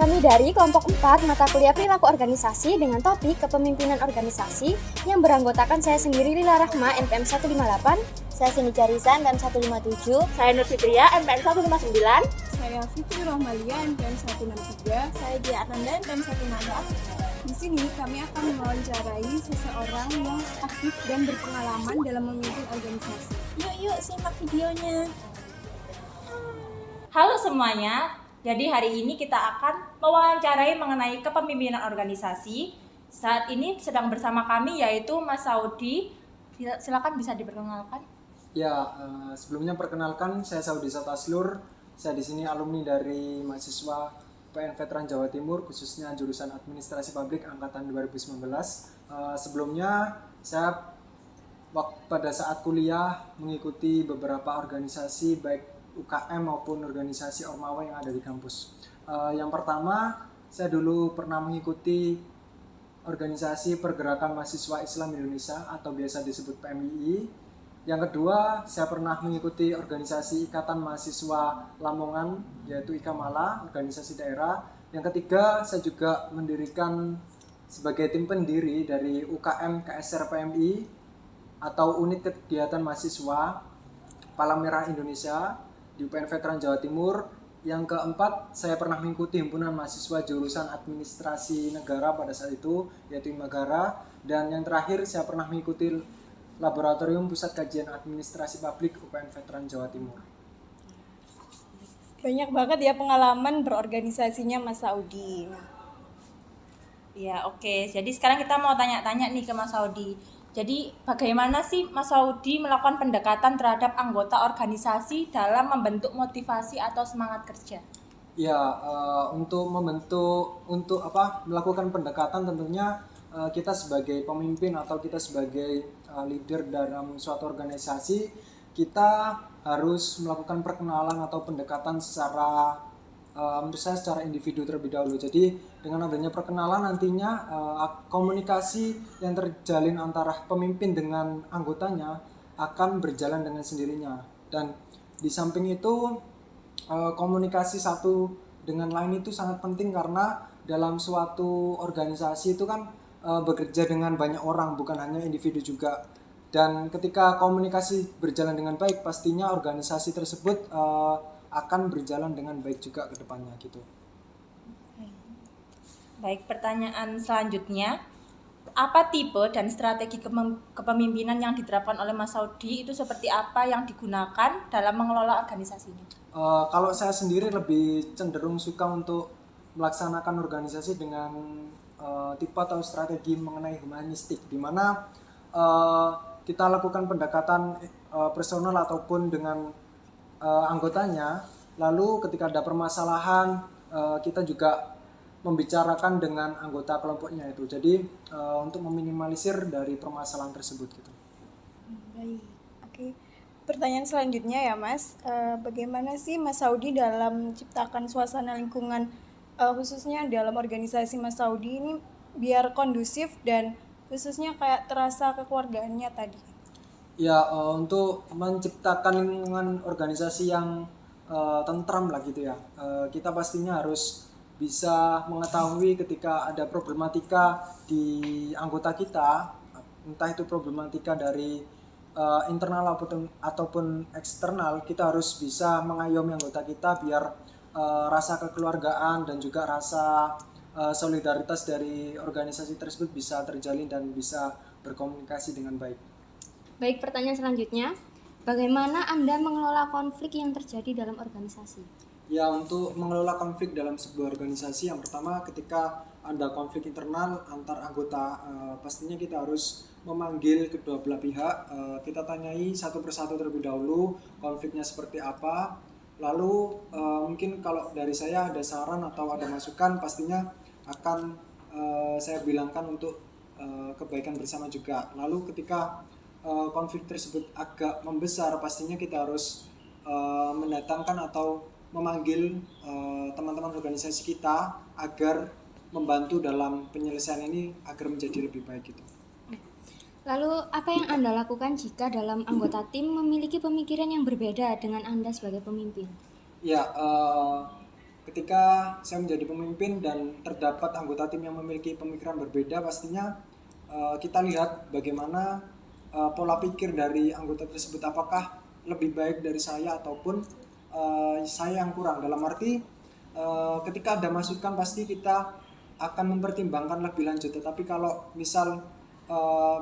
Kami dari kelompok 4 mata kuliah perilaku organisasi dengan topik kepemimpinan organisasi yang beranggotakan saya sendiri Lila Rahma NPM 158, Saya Cindy Carissa NPM 157. Saya Nur Fitria NPM 159. Saya Fitri Rohmalia NPM 163. Saya Dia Ananda NPM 164. Di sini kami akan mewawancarai seseorang yang aktif dan berpengalaman dalam memimpin organisasi. Yuk simak videonya. Halo semuanya, jadi hari ini kita akan mewawancarai mengenai kepemimpinan organisasi. Saat ini sedang bersama kami yaitu Mas Saudi. Silakan bisa diperkenalkan. Ya, sebelumnya perkenalkan saya Saudi Sataslur. Saya di sini alumni dari mahasiswa PN Veteran Jawa Timur, khususnya jurusan Administrasi Publik angkatan 2019. Sebelumnya saya pada saat kuliah mengikuti beberapa organisasi baik UKM maupun organisasi Ormawa yang ada di kampus. Yang pertama, saya dulu pernah mengikuti organisasi Pergerakan Mahasiswa Islam Indonesia atau biasa disebut PMII. Yang kedua, saya pernah mengikuti organisasi Ikatan Mahasiswa Lamongan yaitu IKAMALA, organisasi daerah. Yang ketiga, saya juga mendirikan sebagai tim pendiri dari UKM KSR PMI atau Unit Kegiatan Mahasiswa Palang Merah Indonesia di UPN Veteran Jawa Timur. Yang keempat, saya pernah mengikuti himpunan mahasiswa jurusan Administrasi Negara pada saat itu, yaitu IMAGARA. Dan yang terakhir, saya pernah mengikuti Laboratorium Pusat Kajian Administrasi Publik UPN Veteran Jawa Timur. Banyak banget ya pengalaman berorganisasinya Mas Saudi. Ya, oke. Jadi sekarang kita mau tanya-tanya nih ke Mas Saudi. Jadi bagaimana sih Mas Saudi melakukan pendekatan terhadap anggota organisasi dalam membentuk motivasi atau semangat kerja? Ya, untuk melakukan pendekatan tentunya kita sebagai pemimpin atau kita sebagai leader dalam suatu organisasi, kita harus melakukan perkenalan atau pendekatan secara menurut saya secara individu terlebih dahulu. Jadi dengan adanya perkenalan nantinya komunikasi yang terjalin antara pemimpin dengan anggotanya akan berjalan dengan sendirinya. Dan di samping itu komunikasi satu dengan lain itu sangat penting karena dalam suatu organisasi itu kan bekerja dengan banyak orang, bukan hanya individu juga. Dan ketika komunikasi berjalan dengan baik, pastinya organisasi tersebut akan berjalan dengan baik juga ke depannya gitu. Baik, pertanyaan selanjutnya. Apa tipe dan strategi kepemimpinan yang diterapkan oleh Mas Saudi itu seperti apa yang digunakan dalam mengelola organisasinya? Kalau saya sendiri lebih cenderung suka untuk melaksanakan organisasi dengan tipe atau strategi mengenai humanistik, di mana kita lakukan pendekatan personal ataupun dengan anggotanya. Lalu ketika ada permasalahan, kita juga membicarakan dengan anggota kelompoknya itu. Jadi untuk meminimalisir dari permasalahan tersebut gitu. Baik, oke. Pertanyaan selanjutnya ya Mas, bagaimana sih Mas Saudi dalam menciptakan suasana lingkungan khususnya dalam organisasi Mas Saudi ini biar kondusif dan khususnya kayak terasa kekeluargaannya tadi? Ya, untuk menciptakan lingkungan organisasi yang tentram lah gitu ya, kita pastinya harus bisa mengetahui ketika ada problematika di anggota kita, entah itu problematika dari internal ataupun eksternal, kita harus bisa mengayomi anggota kita biar rasa kekeluargaan dan juga rasa solidaritas dari organisasi tersebut bisa terjalin dan bisa berkomunikasi dengan baik. Baik, pertanyaan selanjutnya. Bagaimana Anda mengelola konflik yang terjadi dalam organisasi? Ya, untuk mengelola konflik dalam sebuah organisasi, yang pertama ketika ada konflik internal antar anggota, pastinya kita harus memanggil kedua belah pihak, kita tanyai satu persatu terlebih dahulu konfliknya seperti apa. Lalu mungkin kalau dari saya ada saran atau ada masukan, pastinya akan saya bilangkan untuk kebaikan bersama juga. Lalu ketika konflik tersebut agak membesar, pastinya kita harus mendatangkan atau memanggil teman-teman organisasi kita agar membantu dalam penyelesaian ini agar menjadi lebih baik gitu. Lalu, apa yang Anda lakukan jika dalam anggota tim memiliki pemikiran yang berbeda dengan Anda sebagai pemimpin? Ya, ketika saya menjadi pemimpin dan terdapat anggota tim yang memiliki pemikiran berbeda, pastinya kita lihat bagaimana pola pikir dari anggota tersebut, apakah lebih baik dari saya ataupun saya yang kurang. Dalam arti ketika ada masukan pasti kita akan mempertimbangkan lebih lanjut, tetapi kalau misal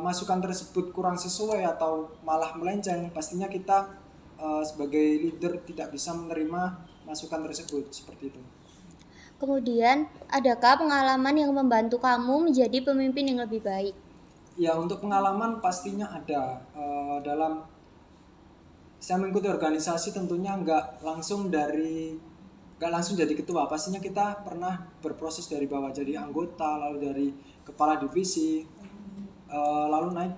masukan tersebut kurang sesuai atau malah melenceng, pastinya kita sebagai leader tidak bisa menerima masukan tersebut, seperti itu. Kemudian, adakah pengalaman yang membantu kamu menjadi pemimpin yang lebih baik? Ya, untuk pengalaman pastinya ada. Dalam saya mengikuti organisasi tentunya nggak langsung jadi ketua. Pastinya kita pernah berproses dari bawah, jadi anggota, lalu dari kepala divisi, lalu naik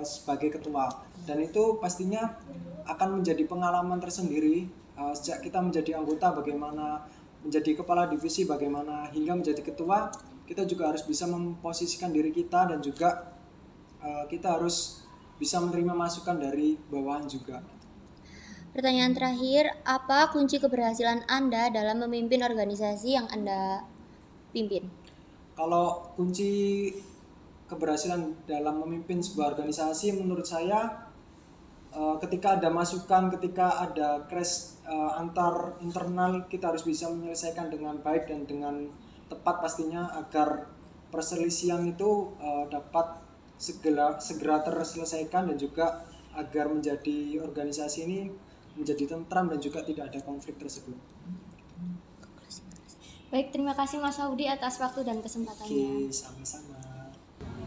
sebagai ketua. Dan itu pastinya akan menjadi pengalaman tersendiri. Sejak kita menjadi anggota, bagaimana menjadi kepala divisi, bagaimana hingga menjadi ketua, kita juga harus bisa memposisikan diri kita dan juga kita harus bisa menerima masukan dari bawahan juga. Pertanyaan terakhir, apa kunci keberhasilan Anda dalam memimpin organisasi yang Anda pimpin? Kalau kunci keberhasilan dalam memimpin sebuah organisasi menurut saya, ketika ada masukan, ketika ada clash antar internal, kita harus bisa menyelesaikan dengan baik dan dengan tepat pastinya, agar perselisihan itu dapat segera terselesaikan dan juga agar menjadi organisasi ini menjadi tentram dan juga tidak ada konflik tersebut. Baik, terima kasih Mas Saudi atas waktu dan kesempatannya. Oke, sama-sama.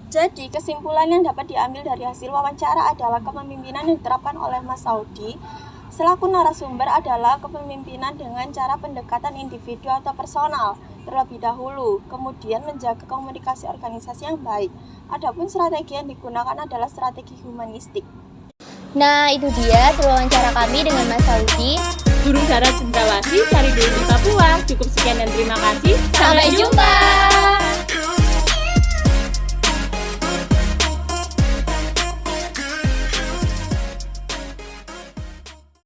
Jadi, kesimpulan yang dapat diambil dari hasil wawancara adalah kepemimpinan yang diterapkan oleh Mas Saudi selaku narasumber adalah kepemimpinan dengan cara pendekatan individu atau personal terlebih dahulu, kemudian menjaga komunikasi organisasi yang baik. Adapun strategi yang digunakan adalah strategi humanistik. Nah, itu dia wawancara kami dengan Mas Saudi. Burung Dara Cendrawasih dari Desa Papua. Cukup sekian dan terima kasih. Sampai jumpa.